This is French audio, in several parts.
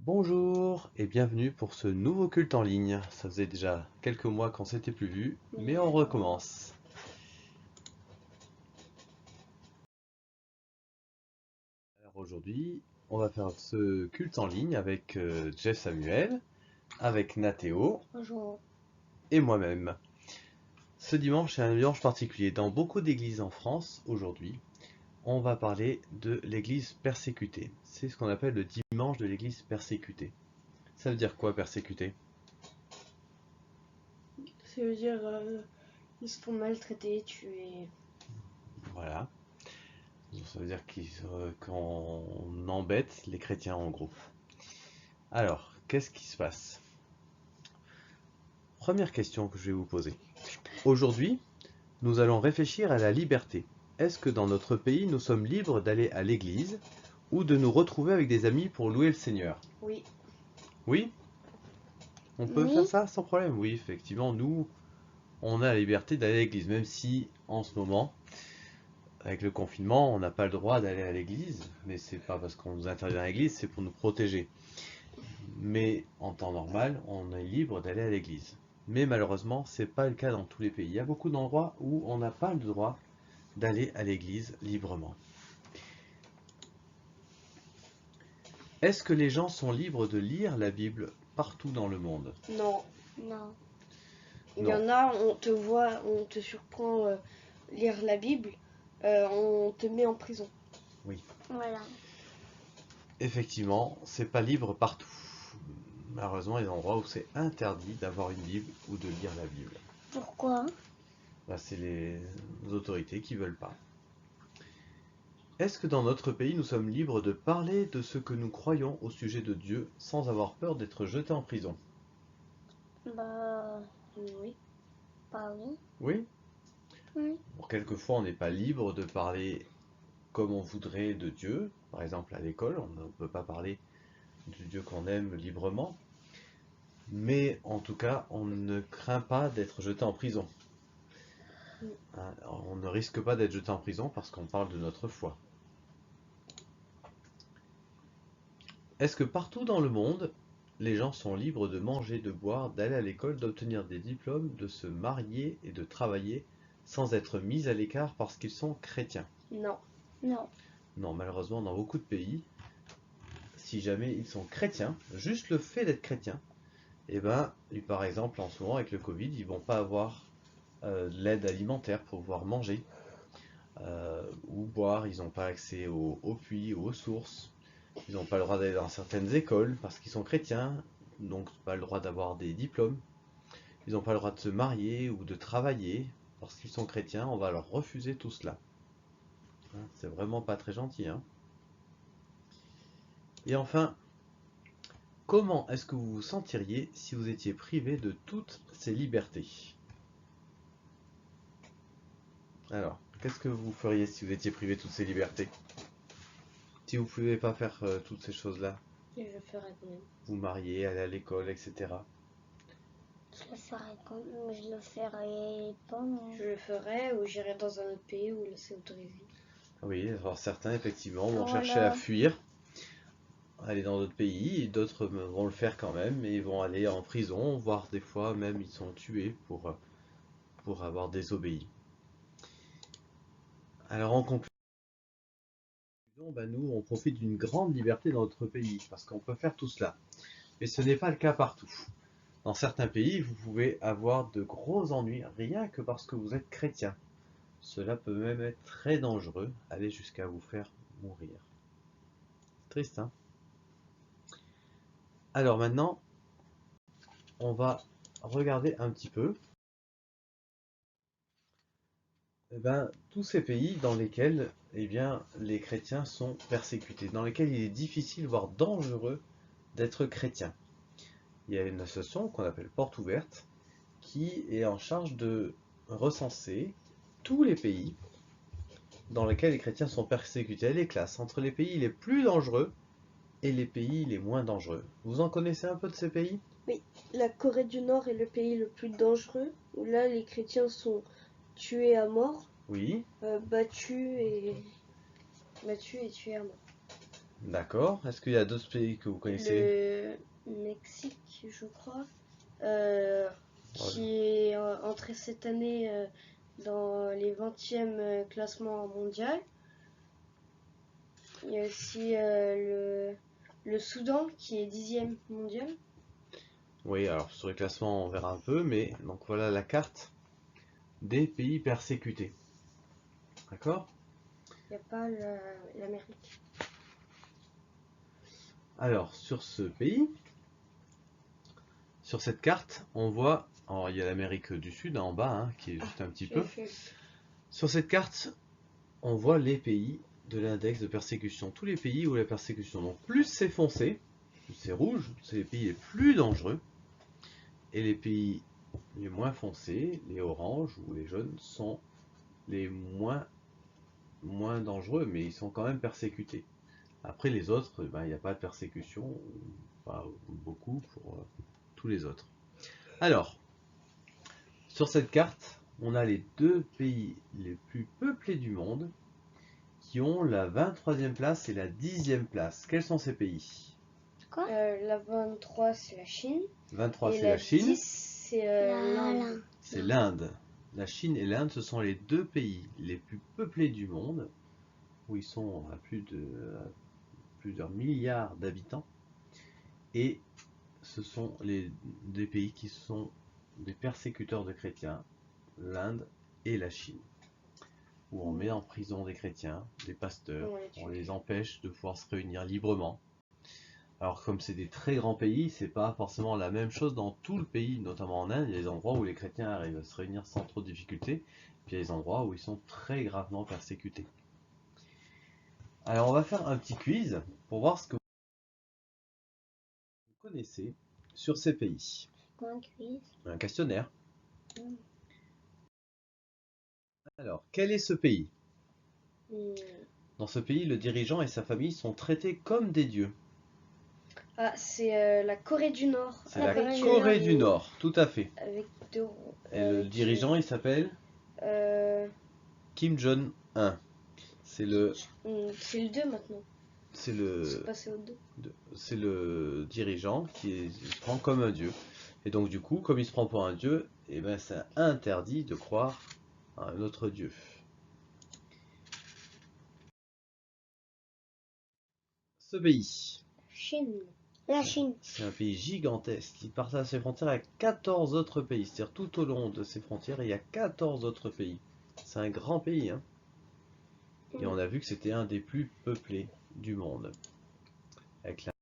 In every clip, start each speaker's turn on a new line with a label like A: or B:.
A: Bonjour et bienvenue pour ce nouveau culte en ligne. Ça faisait déjà quelques mois qu'on s'était plus vu, mais on recommence. Alors aujourd'hui, on va faire ce culte en ligne avec Jeff Samuel, avec Nathéo
B: Bonjour.
A: et moi-même. Ce dimanche est un dimanche particulier. Dans beaucoup d'églises en France, aujourd'hui, on va parler de l'église persécutée. C'est ce qu'on appelle le dimanche de l'église persécutée. Ça veut dire quoi, persécutée?
B: Ça veut dire ils se font maltraiter, tuer.
A: Voilà. Ça veut dire qu'on embête les chrétiens en gros. Alors, qu'est-ce qui se passe? Première question que je vais vous poser. Aujourd'hui, nous allons réfléchir à la liberté. Est-ce que dans notre pays, nous sommes libres d'aller à l'église ou de nous retrouver avec des amis pour louer le Seigneur?
B: Oui.
A: Oui? On peut faire
B: Oui.
A: ça sans problème? Oui, effectivement, nous, on a la liberté d'aller à l'église, même si en ce moment, avec le confinement, on n'a pas le droit d'aller à l'église, mais c'est pas parce qu'on nous interdit à l'église, c'est pour nous protéger. Mais en temps normal, on est libre d'aller à l'église. Mais malheureusement, c'est pas le cas dans tous les pays. Il y a beaucoup d'endroits où on n'a pas le droit d'aller à l'église librement. Est-ce que les gens sont libres de lire la Bible partout dans le monde?
B: Non.
C: Non.
B: Il y
A: Non.
B: en a, on te voit, on te surprend lire la Bible, on te met en prison.
A: Oui.
C: Voilà.
A: Effectivement, c'est pas libre partout. Malheureusement, il y a des endroits où c'est interdit d'avoir une Bible ou de lire la Bible.
C: Pourquoi?
A: C'est les autorités qui veulent pas. Est-ce que dans notre pays, nous sommes libres de parler de ce que nous croyons au sujet de Dieu sans avoir peur d'être jetés en prison?
C: Bah,
B: Oui.
C: pas oui.
A: Oui.
C: Oui.
A: Bon, quelquefois, on n'est pas libre de parler comme on voudrait de Dieu. Par exemple, à l'école, on ne peut pas parler du Dieu qu'on aime librement. Mais en tout cas, on ne craint pas d'être jeté en prison. Hein, on ne risque pas d'être jeté en prison parce qu'on parle de notre foi. Est-ce que partout dans le monde, les gens sont libres de manger, de boire, d'aller à l'école, d'obtenir des diplômes, de se marier et de travailler sans être mis à l'écart parce qu'ils sont chrétiens?
B: Non.
C: Non.
A: Non, malheureusement, dans beaucoup de pays, si jamais ils sont chrétiens, juste le fait d'être chrétien, et par exemple, en ce moment avec le Covid, ils vont pas avoir de l'aide alimentaire pour pouvoir manger ou boire. Ils n'ont pas accès aux puits, aux sources. Ils n'ont pas le droit d'aller dans certaines écoles parce qu'ils sont chrétiens, donc pas le droit d'avoir des diplômes. Ils n'ont pas le droit de se marier ou de travailler parce qu'ils sont chrétiens. On va leur refuser tout cela. Hein, c'est vraiment pas très gentil, hein. Et enfin, comment est-ce que vous vous sentiriez si vous étiez privé de toutes ces libertés? Alors, qu'est-ce que vous feriez si vous étiez privé de toutes ces libertés? Si vous ne pouvez pas faire toutes ces choses-là,
B: Et je ferai quand même.
A: vous marier, aller à l'école, etc.
C: Je le ferai quand même. Je le ferai pas, non.
B: Je le ferai ou j'irai dans un autre pays où là c'est autorisé.
A: Oui, alors certains effectivement vont
C: Voilà.
A: chercher à fuir, aller dans d'autres pays, et d'autres vont le faire quand même, et ils vont aller en prison, voire des fois même ils sont tués pour avoir désobéi. Alors en conclusion, nous on profite d'une grande liberté dans notre pays, parce qu'on peut faire tout cela. Mais ce n'est pas le cas partout. Dans certains pays, vous pouvez avoir de gros ennuis rien que parce que vous êtes chrétien. Cela peut même être très dangereux, aller jusqu'à vous faire mourir. Triste, hein? Alors maintenant, on va regarder un petit peu tous ces pays dans lesquels les chrétiens sont persécutés, dans lesquels il est difficile, voire dangereux, d'être chrétien. Il y a une association qu'on appelle Porte Ouverte qui est en charge de recenser tous les pays dans lesquels les chrétiens sont persécutés. Elle les classe entre les pays les plus dangereux et les pays les moins dangereux. Vous en connaissez un peu de ces pays?
B: Oui. La Corée du Nord est le pays le plus dangereux où là les chrétiens sont tués à mort,
A: Oui.
B: battus et tués à mort.
A: D'accord. Est-ce qu'il y a d'autres pays que vous connaissez?
B: Le Mexique, je crois, euh, qui est entré cette année dans les 20e classements mondial. Il y a aussi le Soudan qui est 10e mondial.
A: Oui, alors sur les classements, on verra un peu, mais donc voilà la carte des pays persécutés. D'accord?
B: Il n'y a pas l'Amérique.
A: Alors, sur ce pays, sur cette carte, on voit, alors il y a l'Amérique du Sud en bas, hein, qui est juste un petit peu. Sur cette carte, on voit les pays de l'index de persécution. Tous les pays où la persécution, donc plus c'est foncé, plus c'est rouge, c'est les pays les plus dangereux. Et les pays les moins foncés, les oranges ou les jaunes, sont les moins dangereux, mais ils sont quand même persécutés. Après les autres, ben, il n'y a pas de persécution, pas beaucoup pour tous les autres. Alors, sur cette carte, on a les deux pays les plus peuplés du monde qui ont la 23e place et la 10e place. Quels sont ces pays?
C: Quoi?
B: La 23, c'est la Chine.
A: 23,
B: Et
A: c'est la Chine.
B: 10, c'est l'Inde.
A: C'est l'Inde. La Chine et l'Inde, ce sont les deux pays les plus peuplés du monde, où ils sont à plusieurs milliards d'habitants. Et ce sont des pays qui sont des persécuteurs de chrétiens, l'Inde et la Chine, où on met en prison des chrétiens, des pasteurs, on les empêche de pouvoir se réunir librement. Alors comme c'est des très grands pays, c'est pas forcément la même chose dans tout le pays, notamment en Inde. Il y a des endroits où les chrétiens arrivent à se réunir sans trop de difficultés, puis il y a des endroits où ils sont très gravement persécutés. Alors on va faire un petit quiz pour voir ce que vous connaissez sur ces pays.
C: Quoi, un quiz?
A: Un questionnaire. Alors, quel est ce pays? Dans ce pays, le dirigeant et sa famille sont traités comme des dieux.
B: Ah, c'est la Corée du Nord.
A: C'est la Corée du Nord, tout à fait.
B: Avec deux,
A: et le dirigeant, il s'appelle Kim Jong-un. C'est le
B: 2 maintenant. C'est passé au 2.
A: C'est le dirigeant qui se prend comme un dieu. Et donc du coup, comme il se prend pour un dieu, et ben c'est interdit de croire à un autre dieu. Ce pays.
C: Chine. La Chine.
A: C'est un pays gigantesque. Il partage ses frontières avec 14 autres pays. C'est-à-dire tout au long de ses frontières, il y a 14 autres pays. C'est un grand pays, hein. Et on a vu que c'était un des plus peuplés du monde. Avec la...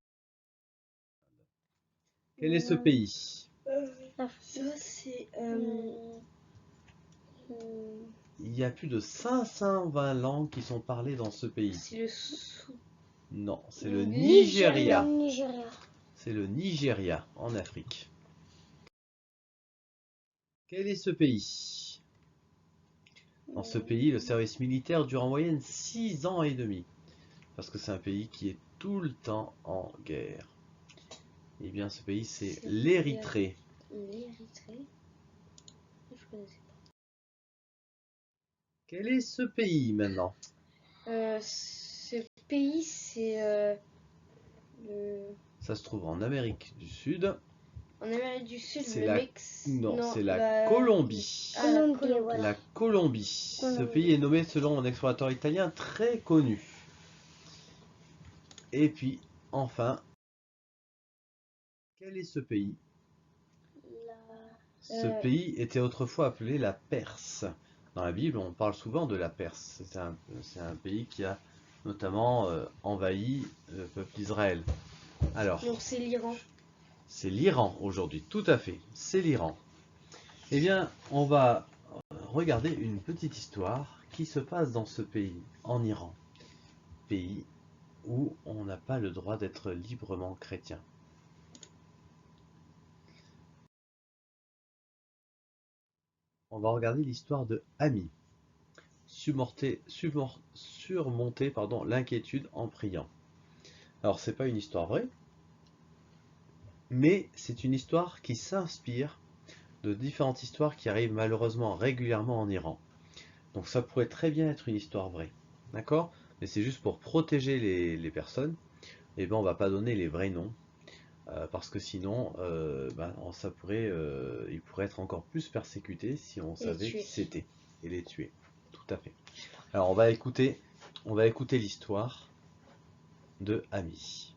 A: Quel est ce pays?
B: Ça, c'est.
A: Il y a plus de 520 langues qui sont parlées dans ce pays.
B: C'est le
A: Non, c'est le Nigeria.
C: Nigeria.
A: C'est le Nigeria, en Afrique. Quel est ce pays? Dans ce pays, le service militaire dure en moyenne 6 ans et demi. Parce que c'est un pays qui est tout le temps en guerre. Eh bien, ce pays, c'est l'Érythrée.
B: L'Érythrée. Je connaissais pas.
A: Quel est ce pays maintenant?
B: Ce pays, c'est
A: Ça se trouve en Amérique du Sud.
B: En Amérique du Sud,
A: C'est
B: le
A: la...
B: Mexique.
A: Non, c'est la Colombie.
B: Ah, la Colombie.
C: Voilà.
A: La Colombie. Ce pays est nommé selon un explorateur italien très connu. Et puis, enfin, quel est ce pays? Ce pays était autrefois appelé la Perse. Dans la Bible, on parle souvent de la Perse. C'est un pays qui a notamment envahi le peuple d'Israël. Alors,
B: donc c'est l'Iran.
A: C'est l'Iran aujourd'hui, tout à fait, c'est l'Iran. Eh bien, on va regarder une petite histoire qui se passe dans ce pays, en Iran. Pays où on n'a pas le droit d'être librement chrétien. On va regarder l'histoire de Ami, surmonter l'inquiétude en priant. Alors, c'est pas une histoire vraie, mais c'est une histoire qui s'inspire de différentes histoires qui arrivent malheureusement régulièrement en Iran. Donc ça pourrait très bien être une histoire vraie, d'accord? Mais c'est juste pour protéger les personnes eh ben, on va pas donner les vrais noms. Parce que sinon, il pourrait être encore plus persécuté si on
B: Et les
A: savait qui
B: tuer.
A: c'était et les tuer. Tout à fait. Alors on va écouter l'histoire de Ami.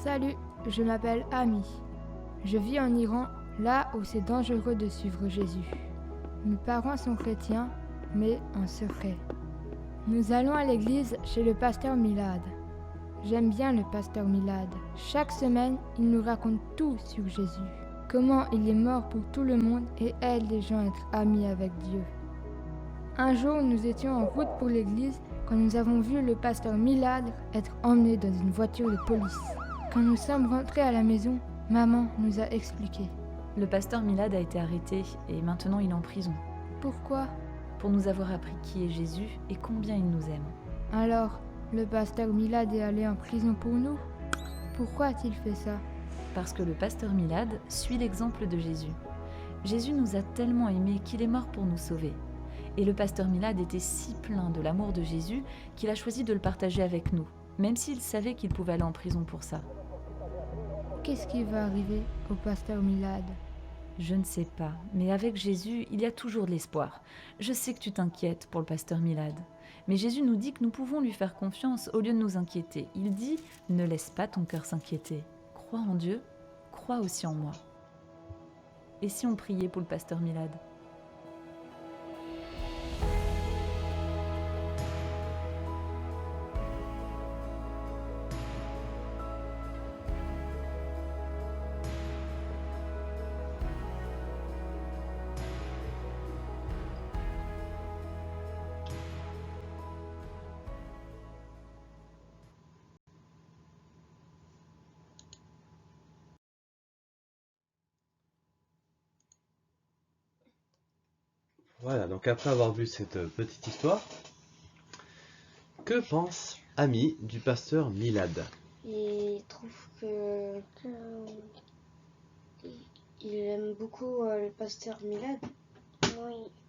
D: Salut, je m'appelle Ami. Je vis en Iran, là où c'est dangereux de suivre Jésus. Mes parents sont chrétiens, mais en secret. Nous allons à l'église chez le pasteur Milad. J'aime bien le pasteur Milad. Chaque semaine, il nous raconte tout sur Jésus. Comment il est mort pour tout le monde et aide les gens à être amis avec Dieu. Un jour, nous étions en route pour l'église quand nous avons vu le pasteur Milad être emmené dans une voiture de police. Quand nous sommes rentrés à la maison, maman nous a expliqué.
E: Le pasteur Milad a été arrêté et maintenant il est en prison
D: Pourquoi?
E: pour nous avoir appris qui est Jésus et combien il nous aime.
D: Alors, le pasteur Milad est allé en prison pour nous? Pourquoi a-t-il fait ça?
E: Parce que le pasteur Milad suit l'exemple de Jésus. Jésus nous a tellement aimés qu'il est mort pour nous sauver. Et le pasteur Milad était si plein de l'amour de Jésus qu'il a choisi de le partager avec nous, même s'il savait qu'il pouvait aller en prison pour ça.
D: Qu'est-ce qui va arriver au pasteur Milad?
E: Je ne sais pas, mais avec Jésus, il y a toujours de l'espoir. Je sais que tu t'inquiètes pour le pasteur Milad. Mais Jésus nous dit que nous pouvons lui faire confiance au lieu de nous inquiéter. Il dit « Ne laisse pas ton cœur s'inquiéter. Crois en Dieu, crois aussi en moi. » Et si on priait pour le pasteur Milad ?
A: Voilà, donc après avoir vu cette petite histoire, que pense Ami du pasteur Milad?
B: Il trouve que il aime beaucoup le pasteur Milad.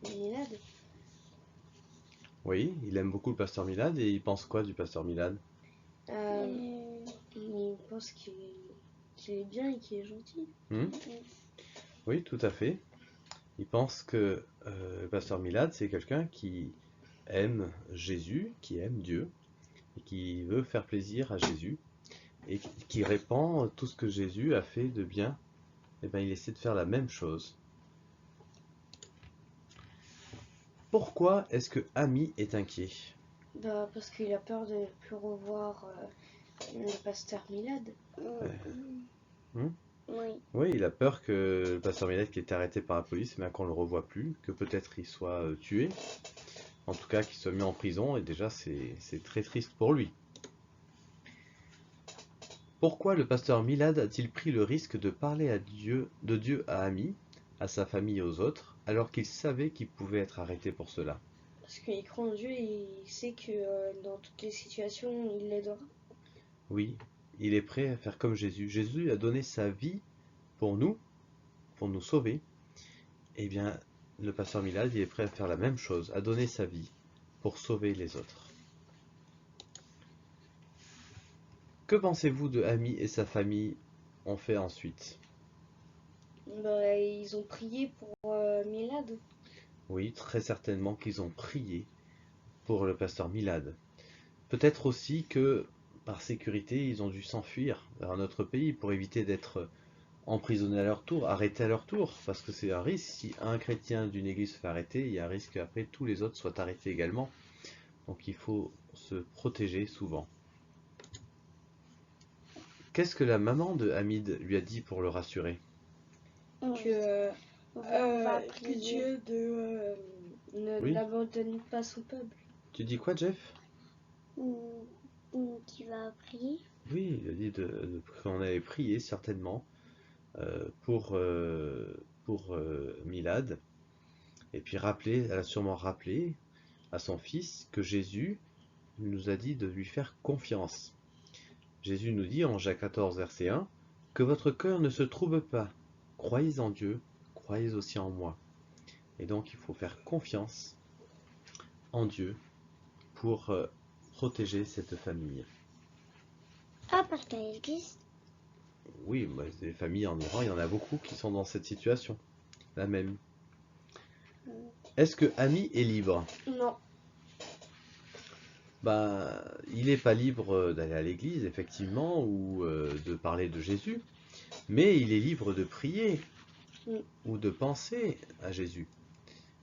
B: Milad.
A: Oui, il aime beaucoup le pasteur Milad et il pense quoi du pasteur Milad?
B: Il pense qu'il est bien et qu'il est gentil.
A: Oui, tout à fait. Il pense que le pasteur Milad, c'est quelqu'un qui aime Jésus, qui aime Dieu, et qui veut faire plaisir à Jésus, et qui répand tout ce que Jésus a fait de bien. Et bien, il essaie de faire la même chose. Pourquoi est-ce que Ami est inquiet?
B: Parce qu'il a peur de ne plus revoir le pasteur Milad.
A: Oui, il a peur que le pasteur Milad, qui est arrêté par la police, qu'on ne le revoie plus, que peut-être il soit tué, en tout cas qu'il soit mis en prison, et déjà c'est très triste pour lui. Pourquoi le pasteur Milad a-t-il pris le risque de parler de Dieu à Ami, à sa famille et aux autres, alors qu'il savait qu'il pouvait être arrêté pour cela?
B: Parce qu'il croit en Dieu et il sait que dans toutes les situations, il l'aidera.
A: Oui, il est prêt à faire comme Jésus. Jésus a donné sa vie pour nous sauver. Eh bien, le pasteur Milad, il est prêt à faire la même chose, à donner sa vie pour sauver les autres. Que pensez-vous de Ami et sa famille ont fait ensuite?
B: Ils ont prié pour Milad.
A: Oui, très certainement qu'ils ont prié pour le pasteur Milad. Peut-être aussi que, par sécurité, ils ont dû s'enfuir vers un autre pays pour éviter d'être emprisonnés à leur tour, arrêtés à leur tour, parce que c'est un risque. Si un chrétien d'une église se fait arrêter, il y a un risque qu'après tous les autres soient arrêtés également. Donc il faut se protéger souvent. Qu'est-ce que la maman de Hamid lui a dit pour le rassurer?
B: Que
C: prier.
B: Dieu
A: Oui.
B: n'abandonne pas son peuple.
A: Tu dis quoi, Jeff?
C: Tu vas prier?
A: Oui, il a dit qu'on allait prier certainement pour Milad Et puis elle a sûrement rappelé à son fils que Jésus nous a dit de lui faire confiance. Jésus nous dit en Jacques 14, verset 1, que votre cœur ne se trouble pas. Croyez en Dieu, croyez aussi en moi. Et donc il faut faire confiance en Dieu pour protéger cette famille.
C: Ah, parce qu'à l'église.
A: Oui, des familles en Iran, il y en a beaucoup qui sont dans cette situation, la même. Est-ce que Ami est libre?
B: Non.
A: Il n'est pas libre d'aller à l'église, effectivement, ou de parler de Jésus, mais il est libre de prier ou de penser à Jésus.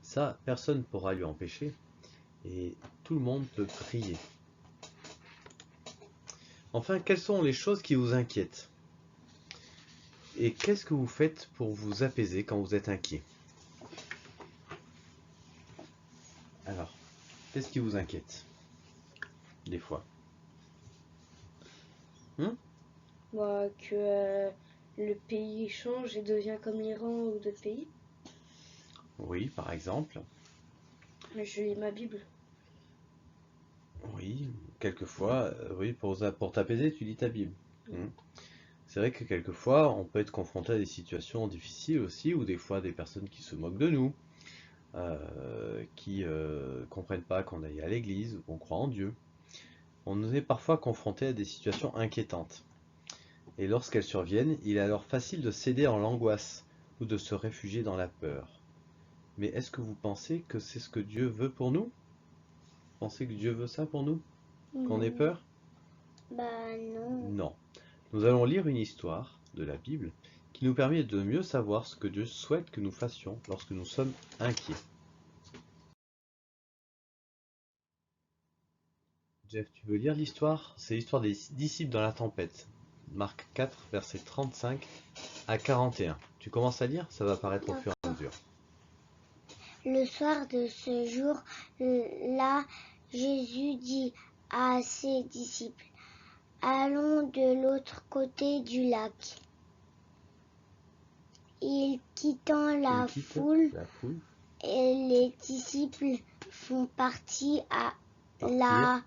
A: Ça, personne ne pourra lui empêcher, et tout le monde peut prier. Enfin, quelles sont les choses qui vous inquiètent? Et qu'est-ce que vous faites pour vous apaiser quand vous êtes inquiet? Alors, qu'est-ce qui vous inquiète? Des fois.
B: Que le pays change et devient comme l'Iran ou d'autres pays.
A: Oui, par exemple.
B: Je lis ma Bible.
A: Oui, quelquefois, oui, pour t'apaiser, tu lis ta Bible. C'est vrai que quelquefois, on peut être confronté à des situations difficiles aussi, ou des fois des personnes qui se moquent de nous, qui comprennent pas qu'on aille à l'église ou qu'on croit en Dieu. On nous est parfois confronté à des situations inquiétantes. Et lorsqu'elles surviennent, il est alors facile de céder en l'angoisse ou de se réfugier dans la peur. Mais est-ce que vous pensez que c'est ce que Dieu veut pour nous? Vous pensez que Dieu veut ça pour nous? Qu'on ait peur?
C: Non.
A: Non. Nous allons lire une histoire de la Bible qui nous permet de mieux savoir ce que Dieu souhaite que nous fassions lorsque nous sommes inquiets. Jeff, tu veux lire l'histoire? C'est l'histoire des disciples dans la tempête. Marc 4, versets 35 à 41. Tu commences à lire? Ça va apparaître au fur et à mesure.
C: Le soir de ce jour-là, Jésus dit à ses disciples, « Allons de l'autre côté du lac. » Quittant la foule, et les disciples font partie à la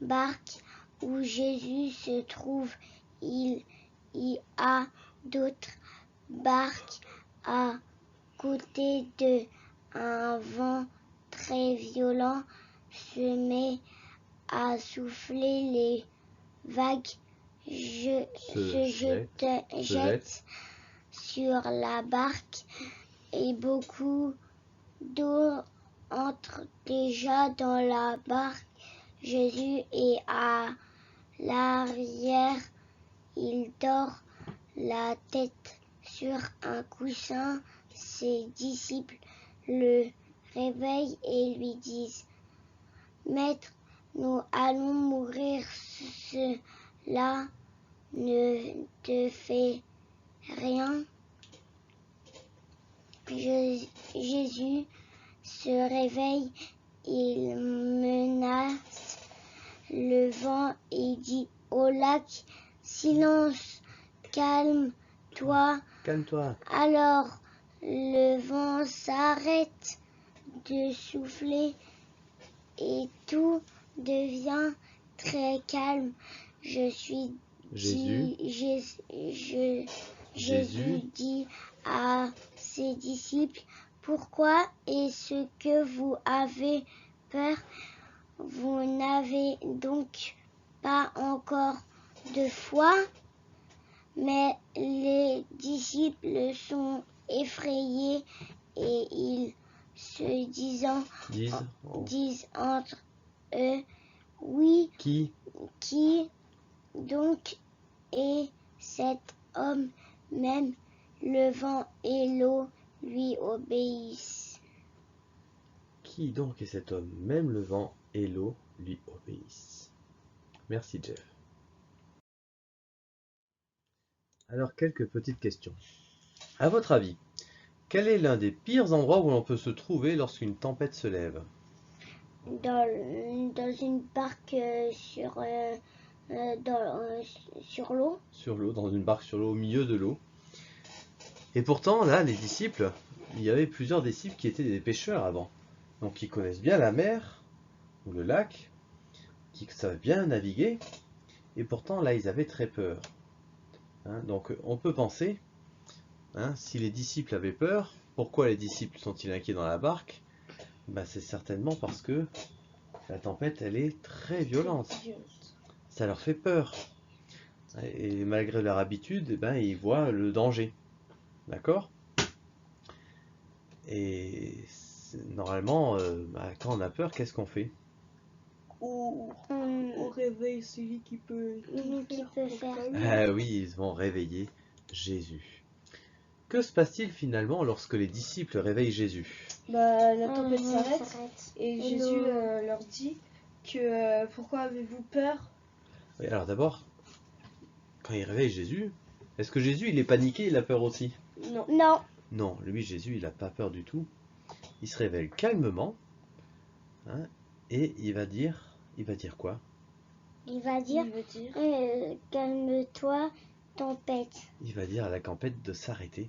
C: barque où Jésus se trouve. Il y a d'autres barques à côté d'eux. Un vent très violent se met à souffler, les vagues se jettent sur la barque et beaucoup d'eau entre déjà dans la barque. Jésus est à l'arrière, il dort la tête sur un coussin. Ses disciples le réveillent et lui disent, « Maître, nous allons mourir, cela ne te fait rien. » Jésus se réveille, il menace le vent et dit au lac, « Silence, calme-toi. »
A: Calme-toi.
C: Alors le vent s'arrête de souffler et tout devient très calme. Jésus dit à ses disciples, « Pourquoi est-ce que vous avez peur? Vous n'avez donc pas encore de foi? » Mais les disciples sont effrayés et ils se disent entre eux, « Oui, qui donc est cet homme? Même le vent et l'eau lui obéissent. »
A: Qui donc est cet homme? Même le vent et l'eau lui obéissent. Merci Jeff. Alors, quelques petites questions. À votre avis, quel est l'un des pires endroits où l'on peut se trouver lorsqu'une tempête se lève?
C: Dans une barque sur l'eau.
A: Sur l'eau, dans une barque sur l'eau, au milieu de l'eau. Et pourtant, là, les disciples il y avait plusieurs disciples qui étaient des pêcheurs avant. Donc ils connaissent bien la mer ou le lac, qui savent bien naviguer, et pourtant là ils avaient très peur. Hein, donc on peut penser, hein, si les disciples avaient peur, pourquoi les disciples sont-ils inquiets dans la barque? Ben, c'est certainement parce que la tempête elle est très violente. Ça leur fait peur. Et malgré leur habitude, eh ben, ils voient le danger. D'accord? Et normalement, quand on a peur, qu'est-ce qu'on fait?
B: On réveille celui qui peut
C: faire.
A: Ah oui, ils vont réveiller Jésus. Que se passe-t-il finalement lorsque les disciples réveillent Jésus?
B: La tempête s'arrête et Jésus leur dit que pourquoi avez-vous peur?
A: Oui, alors d'abord, quand ils réveillent Jésus, est-ce que Jésus il est paniqué, il a peur aussi?
B: Non.
C: Non.
A: Non, lui Jésus il n'a pas peur du tout. Il se réveille calmement, hein, et il va dire quoi?
C: Il va dire, calme-toi, tempête.
A: Il va dire à la tempête de s'arrêter.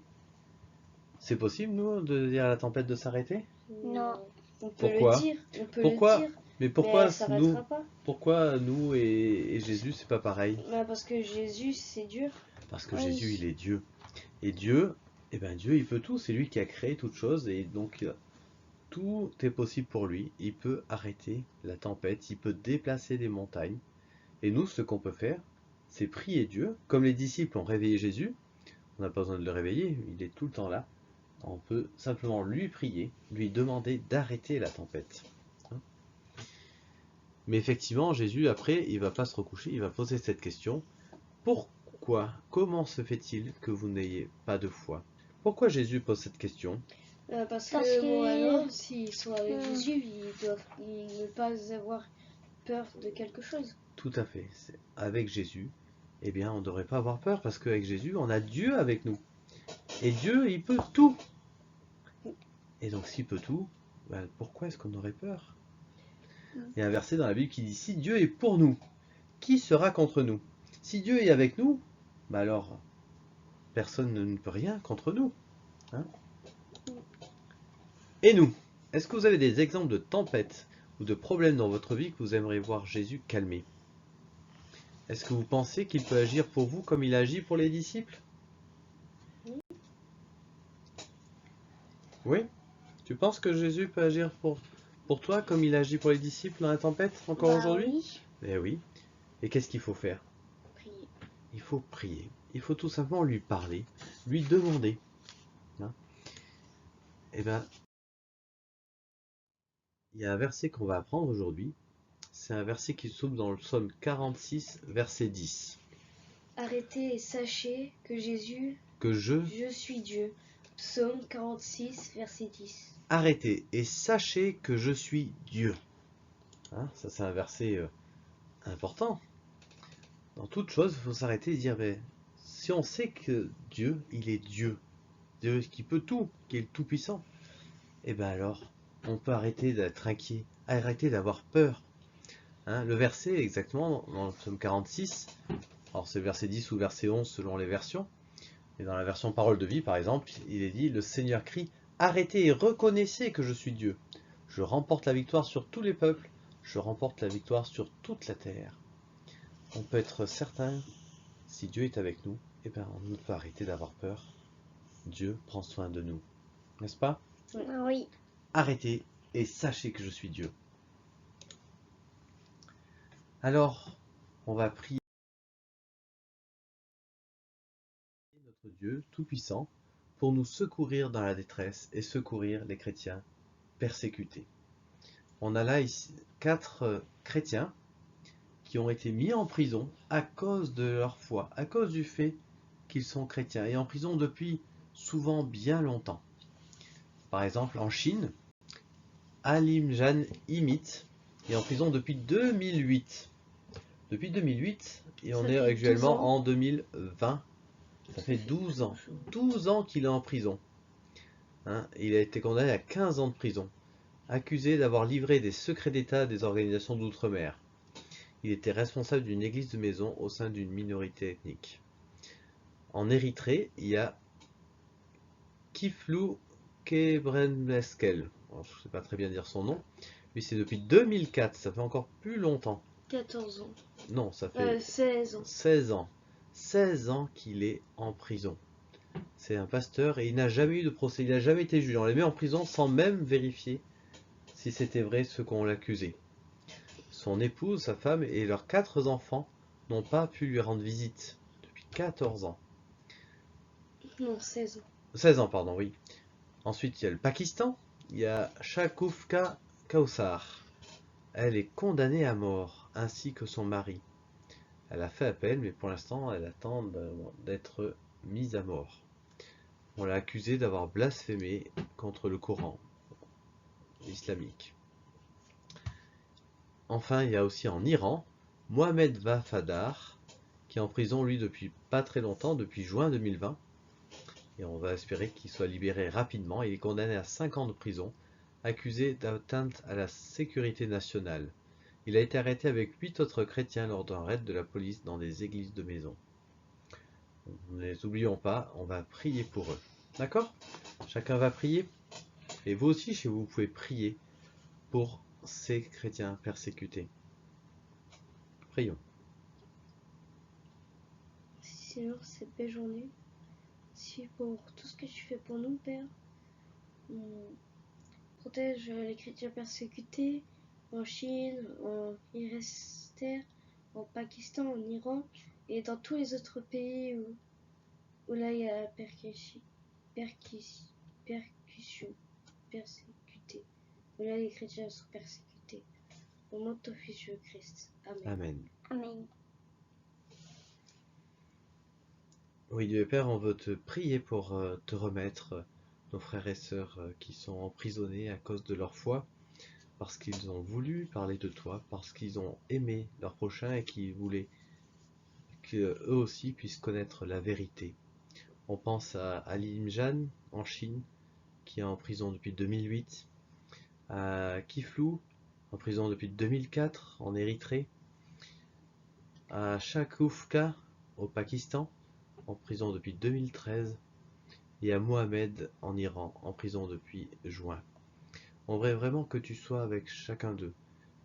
A: C'est possible, nous, de dire à la tempête de s'arrêter?
C: Non.
B: On peut
A: Pourquoi?
B: le dire. On peut
A: Pourquoi?
B: le dire.
A: Mais pourquoi
B: elle s'arrêtera
A: nous,
B: pas.
A: pourquoi nous et Jésus c'est pas pareil?
B: Parce que Jésus c'est Dieu.
A: Parce que
C: Oui.
A: Jésus il est Dieu. Et Dieu, eh ben Dieu il peut tout, c'est lui qui a créé toutes choses et donc tout est possible pour lui. Il peut arrêter la tempête, il peut déplacer des montagnes. Et nous, ce qu'on peut faire, c'est prier Dieu. Comme les disciples ont réveillé Jésus, on n'a pas besoin de le réveiller, il est tout le temps là. On peut simplement lui prier, lui demander d'arrêter la tempête. Mais effectivement, Jésus, après, il va pas se recoucher, il va poser cette question. Pourquoi? Comment se fait-il que vous n'ayez pas de foi? Pourquoi Jésus pose cette question?
B: Parce que alors, s'ils sont avec Jésus, ils doivent ne pas avoir peur de quelque chose.
A: Tout à fait. Avec Jésus, eh bien, on ne devrait pas avoir peur parce qu'avec Jésus, on a Dieu avec nous. Et Dieu, il peut tout. Et donc, s'il peut tout, ben, pourquoi est-ce qu'on aurait peur? Il y a un verset dans la Bible qui dit, si Dieu est pour nous, qui sera contre nous? Si Dieu est avec nous, ben alors, personne ne peut rien contre nous. Hein? Et nous, est-ce que vous avez des exemples de tempêtes ou de problèmes dans votre vie que vous aimeriez voir Jésus calmer? Est-ce que vous pensez qu'il peut agir pour vous comme il agit pour les disciples? Oui? Tu penses que Jésus peut agir pour toi comme il agit pour les disciples dans la tempête encore aujourd'hui?
C: Oui.
A: Eh oui. Et qu'est-ce qu'il faut faire?
B: Prier.
A: Il faut prier. Il faut tout simplement lui parler, lui demander. Hein? Eh bien, il y a un verset qu'on va apprendre aujourd'hui. C'est un verset qui se trouve dans le psaume 46, verset 10.
B: Arrêtez et sachez que Jésus,
A: Que je
B: suis Dieu. Psaume 46, verset 10.
A: Arrêtez et sachez que je suis Dieu. Hein, ça c'est un verset important. Dans toute chose, il faut s'arrêter et dire, mais, si on sait que Dieu, il est Dieu, Dieu qui peut tout, qui est le Tout-Puissant, et bien alors, on peut arrêter d'être inquiet, arrêter d'avoir peur. Hein, le verset exactement dans le psaume 46, alors c'est verset 10 ou verset 11 selon les versions, et dans la version Parole de vie par exemple, il est dit, le Seigneur crie, arrêtez et reconnaissez que je suis Dieu. Je remporte la victoire sur tous les peuples, je remporte la victoire sur toute la terre. On peut être certain, si Dieu est avec nous, eh bien on ne peut arrêter d'avoir peur. Dieu prend soin de nous. N'est-ce pas?
C: Oui.
A: Arrêtez et sachez que je suis Dieu. Alors, on va prier notre Dieu Tout-Puissant pour nous secourir dans la détresse et secourir les chrétiens persécutés. On a là ici 4 chrétiens qui ont été mis en prison à cause de leur foi, à cause du fait qu'ils sont chrétiens, et en prison depuis souvent bien longtemps. Par exemple, en Chine, Alimjan Imit est en prison depuis 2008. Depuis 2008, et on est actuellement en 2020. Ça fait 12 ans. 12 ans qu'il est en prison. Hein, il a été condamné à 15 ans de prison, accusé d'avoir livré des secrets d'État à des organisations d'outre-mer. Il était responsable d'une église de maison au sein d'une minorité ethnique. En Érythrée, il y a Kiflu Kebrenleskel. Alors, je ne sais pas très bien dire son nom. Lui, c'est depuis 2004, ça fait encore plus longtemps.
B: 14 ans.
A: Non, ça fait
B: 16 ans.
A: 16 ans. 16 ans qu'il est en prison. C'est un pasteur et il n'a jamais eu de procès, il n'a jamais été jugé. On l'a mis en prison sans même vérifier si c'était vrai ce qu'on l'accusait. Son épouse, sa femme et leurs 4 enfants n'ont pas pu lui rendre visite depuis 14 ans.
B: Non, 16 ans.
A: 16 ans, pardon, oui. Ensuite, il y a le Pakistan. Il y a Shagufta Kauthar. Elle est condamnée à mort, ainsi que son mari. Elle a fait appel, mais pour l'instant, elle attend d'être mise à mort. On l'a accusée d'avoir blasphémé contre le Coran islamique. Enfin, il y a aussi en Iran, Mohamed Vafadar, qui est en prison, lui, depuis pas très longtemps, depuis juin 2020. Et on va espérer qu'il soit libéré rapidement. Il est condamné à 5 ans de prison, accusé d'atteinte à la sécurité nationale. Il a été arrêté avec 8 autres chrétiens lors d'un raid de la police dans des églises de maison. Ne les oublions pas, on va prier pour eux. D'accord? Chacun va prier. Et vous aussi, chez vous, vous pouvez prier pour ces chrétiens persécutés. Prions.
B: Seigneur, cette belle journée. Merci pour tout ce que tu fais pour nous, Père. Protège les chrétiens persécutés en Chine, en Iran, en Pakistan, en Iran et dans tous les autres pays où là il y a persécution, où là les chrétiens sont persécutés. Au nom de ton Fils Jésus-Christ. Amen.
A: Amen.
C: Amen.
A: Oui, Dieu Père, on veut te prier pour te remettre nos frères et sœurs qui sont emprisonnés à cause de leur foi, parce qu'ils ont voulu parler de toi, parce qu'ils ont aimé leur prochain et qu'ils voulaient qu'eux aussi puissent connaître la vérité. On pense à Ali Imjan en Chine, qui est en prison depuis 2008, à Kiflou, en prison depuis 2004 en Érythrée, à Shagufta au Pakistan, en prison depuis 2013, et à Mohamed en Iran, en prison depuis juin. On voudrait vraiment que tu sois avec chacun d'eux,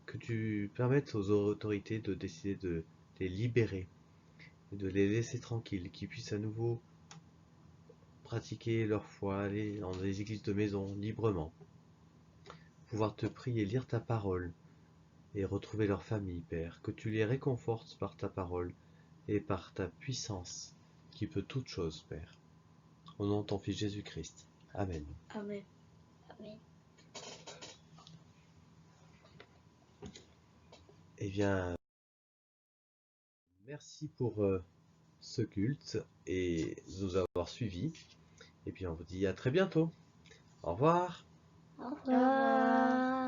A: que tu permettes aux autorités de décider de les libérer, et de les laisser tranquilles, qu'ils puissent à nouveau pratiquer leur foi, aller dans des églises de maison librement, pouvoir te prier, lire ta parole, et retrouver leur famille, Père, que tu les réconfortes par ta parole et par ta puissance qui peut toutes choses, Père. Au nom de ton Fils Jésus-Christ. Amen.
B: Amen.
C: Amen.
A: Eh bien, merci pour ce culte et nous avoir suivis. Et puis on vous dit à très bientôt. Au revoir.
C: Au revoir.